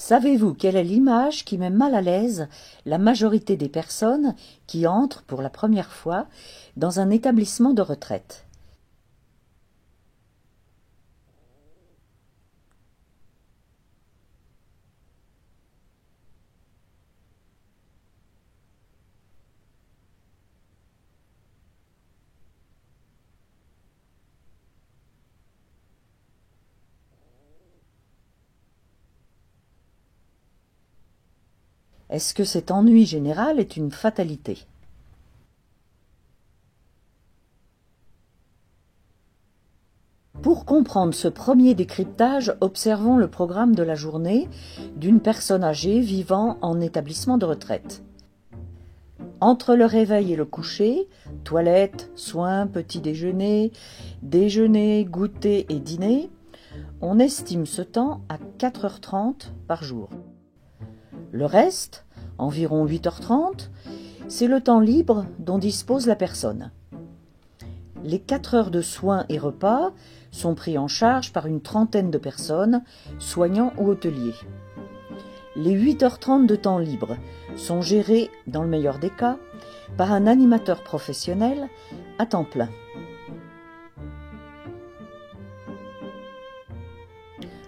Savez-vous quelle est l'image qui met mal à l'aise la majorité des personnes qui entrent pour la première fois dans un établissement de retraite? Est-ce que cet ennui général est une fatalité? Pour comprendre ce premier décryptage, observons le programme de la journée d'une personne âgée vivant en établissement de retraite. Entre le réveil et le coucher, toilette, soins, petit déjeuner, déjeuner, goûter et dîner, on estime ce temps à 4h30 par jour. Le reste, environ 8h30, c'est le temps libre dont dispose la personne. Les 4 heures de soins et repas sont pris en charge par une trentaine de personnes, soignants ou hôteliers. Les 8h30 de temps libre sont gérés, dans le meilleur des cas, par un animateur professionnel à temps plein.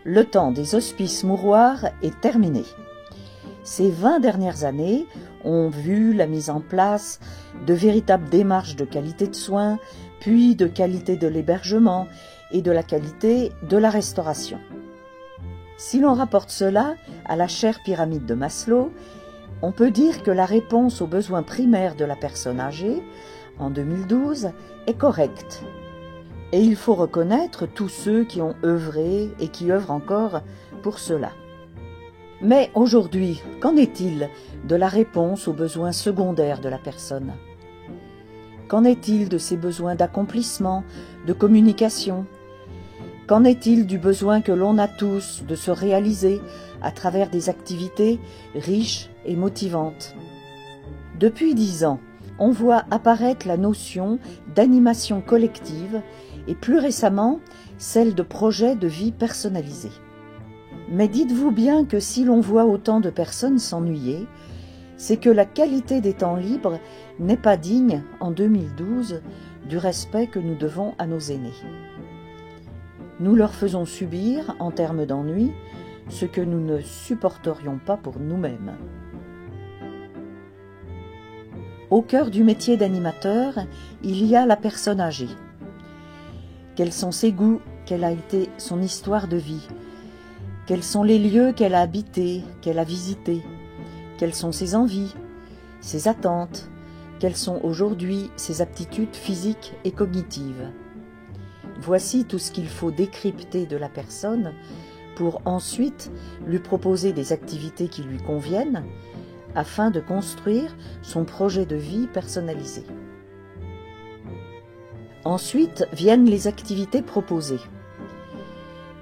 Le temps des hospices mouroirs est terminé. Ces 20 dernières années ont vu la mise en place de véritables démarches de qualité de soins, puis de qualité de l'hébergement et de la qualité de la restauration. Si l'on rapporte cela à la chère pyramide de Maslow, on peut dire que la réponse aux besoins primaires de la personne âgée, en 2012, est correcte. Et il faut reconnaître tous ceux qui ont œuvré et qui œuvrent encore pour cela. Mais aujourd'hui, qu'en est-il de la réponse aux besoins secondaires de la personne? Qu'en est-il de ses besoins d'accomplissement, de communication? Qu'en est-il du besoin que l'on a tous de se réaliser à travers des activités riches et motivantes? Depuis 10 ans, on voit apparaître la notion d'animation collective et plus récemment, celle de projet de vie personnalisé. Mais dites-vous bien que si l'on voit autant de personnes s'ennuyer, c'est que la qualité des temps libres n'est pas digne, en 2012, du respect que nous devons à nos aînés. Nous leur faisons subir, en termes d'ennui, ce que nous ne supporterions pas pour nous-mêmes. Au cœur du métier d'animateur, il y a la personne âgée. Quels sont ses goûts? Quelle a été son histoire de vie? Quels sont les lieux qu'elle a habités, qu'elle a visités? Quelles sont ses envies, ses attentes? Quelles sont aujourd'hui ses aptitudes physiques et cognitives? Voici tout ce qu'il faut décrypter de la personne pour ensuite lui proposer des activités qui lui conviennent afin de construire son projet de vie personnalisé. Ensuite viennent les activités proposées.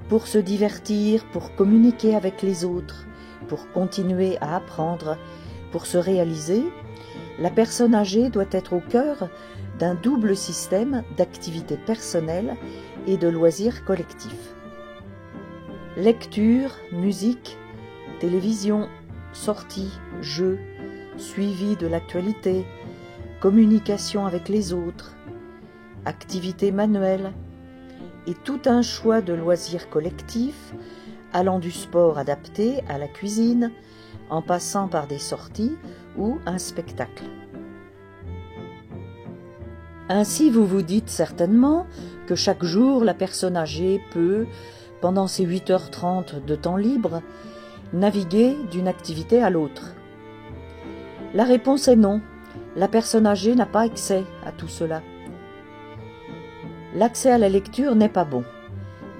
Pour se divertir, pour communiquer avec les autres, pour continuer à apprendre, pour se réaliser, la personne âgée doit être au cœur d'un double système d'activités personnelles et de loisirs collectifs. Lecture, musique, télévision, sorties, jeux, suivi de l'actualité, communication avec les autres, activités manuelles, et tout un choix de loisirs collectifs, allant du sport adapté à la cuisine, en passant par des sorties ou un spectacle. Ainsi, vous vous dites certainement que chaque jour, la personne âgée peut, pendant ses 8h30 de temps libre, naviguer d'une activité à l'autre. La réponse est non. La personne âgée n'a pas accès à tout cela. L'accès à la lecture n'est pas bon.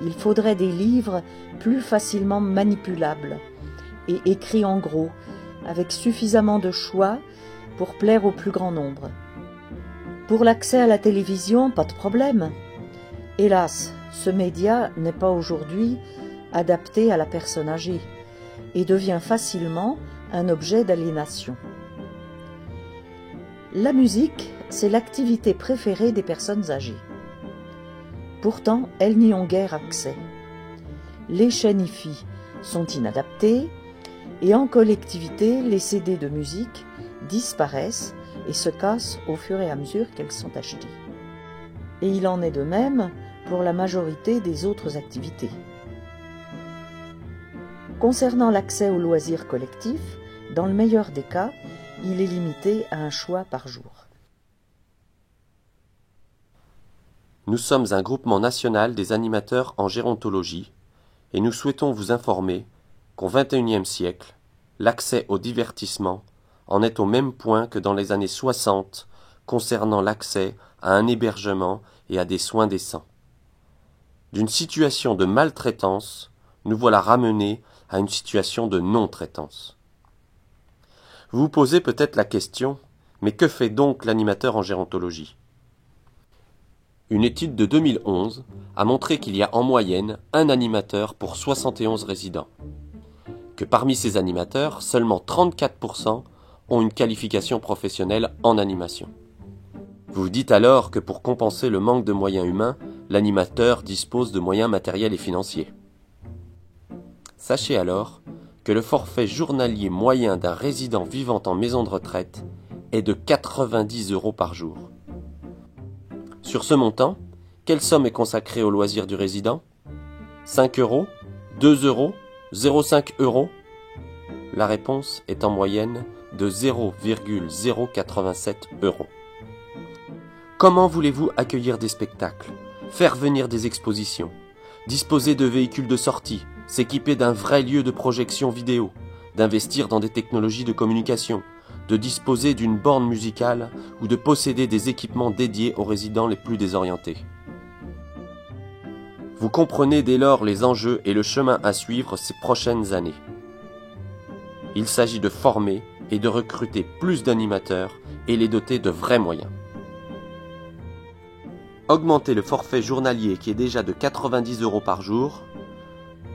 Il faudrait des livres plus facilement manipulables et écrits en gros, avec suffisamment de choix pour plaire au plus grand nombre. Pour l'accès à la télévision, pas de problème. Hélas, ce média n'est pas aujourd'hui adapté à la personne âgée et devient facilement un objet d'aliénation. La musique, c'est l'activité préférée des personnes âgées. Pourtant, elles n'y ont guère accès. Les chaînes IFI sont inadaptées, Et en collectivité, les CD de musique disparaissent et se cassent au fur et à mesure qu'elles sont achetées. Et il en est de même pour la majorité des autres activités. Concernant l'accès aux loisirs collectifs, dans le meilleur des cas, il est limité à un choix par jour. Nous sommes un groupement national des animateurs en gérontologie et nous souhaitons vous informer qu'au XXIe siècle, l'accès au divertissement en est au même point que dans les années 60 concernant l'accès à un hébergement et à des soins décents. D'une situation de maltraitance, nous voilà ramenés à une situation de non-traitance. Vous vous posez peut-être la question, mais que fait donc l'animateur en gérontologie ? Une étude de 2011 a montré qu'il y a en moyenne un animateur pour 71 résidents. Que parmi ces animateurs, seulement 34% ont une qualification professionnelle en animation. Vous vous dites alors que pour compenser le manque de moyens humains, l'animateur dispose de moyens matériels et financiers. Sachez alors que le forfait journalier moyen d'un résident vivant en maison de retraite est de 90 € par jour. Sur ce montant, quelle somme est consacrée aux loisirs du résident ? 5 €, 2 €, 0,5 €? La réponse est en moyenne de 0,087 €. Comment voulez-vous accueillir des spectacles, faire venir des expositions, disposer de véhicules de sortie, s'équiper d'un vrai lieu de projection vidéo, d'investir dans des technologies de communication, de disposer d'une borne musicale ou de posséder des équipements dédiés aux résidents les plus désorientés? Vous comprenez dès lors les enjeux et le chemin à suivre ces prochaines années. Il s'agit de former et de recruter plus d'animateurs et les doter de vrais moyens. Augmenter le forfait journalier qui est déjà de 90 € par jour,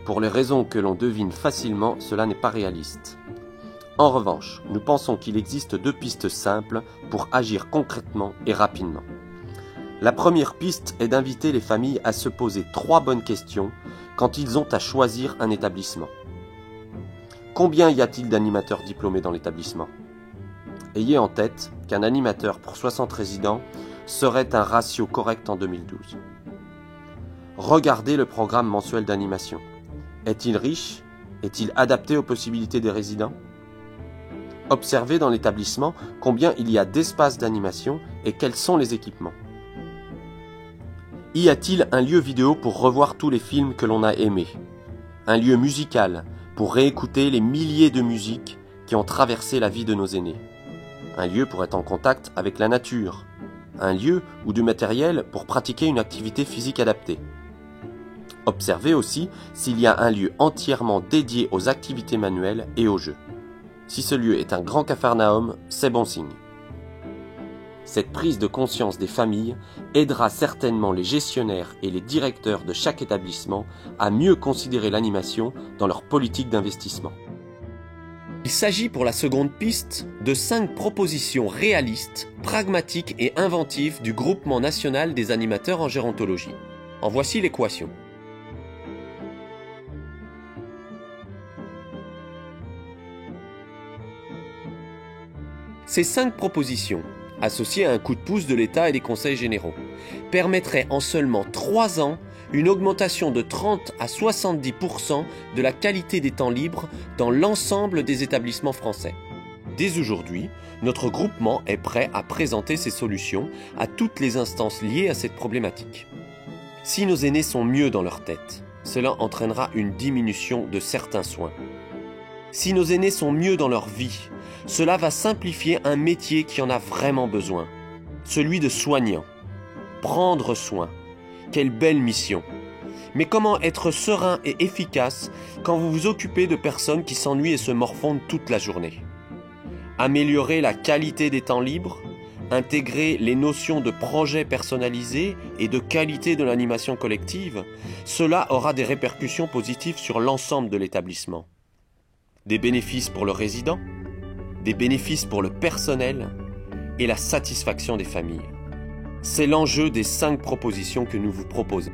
pour les raisons que l'on devine facilement, cela n'est pas réaliste. En revanche, nous pensons qu'il existe 2 pistes simples pour agir concrètement et rapidement. La première piste est d'inviter les familles à se poser 3 bonnes questions quand ils ont à choisir un établissement. Combien y a-t-il d'animateurs diplômés dans l'établissement ? Ayez en tête qu'un animateur pour 60 résidents serait un ratio correct en 2012. Regardez le programme mensuel d'animation. Est-il riche ? Est-il adapté aux possibilités des résidents ? Observez dans l'établissement combien il y a d'espaces d'animation et quels sont les équipements. Y a-t-il un lieu vidéo pour revoir tous les films que l'on a aimés ? Un lieu musical pour réécouter les milliers de musiques qui ont traversé la vie de nos aînés ? Un lieu pour être en contact avec la nature ? Un lieu ou du matériel pour pratiquer une activité physique adaptée ? Observez aussi s'il y a un lieu entièrement dédié aux activités manuelles et aux jeux. Si ce lieu est un grand capharnaüm, c'est bon signe. Cette prise de conscience des familles aidera certainement les gestionnaires et les directeurs de chaque établissement à mieux considérer l'animation dans leur politique d'investissement. Il s'agit pour la seconde piste de 5 propositions réalistes, pragmatiques et inventives du Groupement national des animateurs en gérontologie. En voici l'équation. Ces 5 propositions, associées à un coup de pouce de l'État et des conseils généraux, permettraient en seulement 3 ans une augmentation de 30 à 70% de la qualité des temps libres dans l'ensemble des établissements français. Dès aujourd'hui, notre groupement est prêt à présenter ces solutions à toutes les instances liées à cette problématique. Si nos aînés sont mieux dans leur tête, cela entraînera une diminution de certains soins. Si nos aînés sont mieux dans leur vie, cela va simplifier un métier qui en a vraiment besoin, celui de soignant. Prendre soin. Quelle belle mission. Mais comment être serein et efficace quand vous vous occupez de personnes qui s'ennuient et se morfondent toute la journée ? Améliorer la qualité des temps libres, intégrer les notions de projet personnalisé et de qualité de l'animation collective, cela aura des répercussions positives sur l'ensemble de l'établissement. Des bénéfices pour le résident, des bénéfices pour le personnel et la satisfaction des familles. C'est l'enjeu des 5 propositions que nous vous proposons.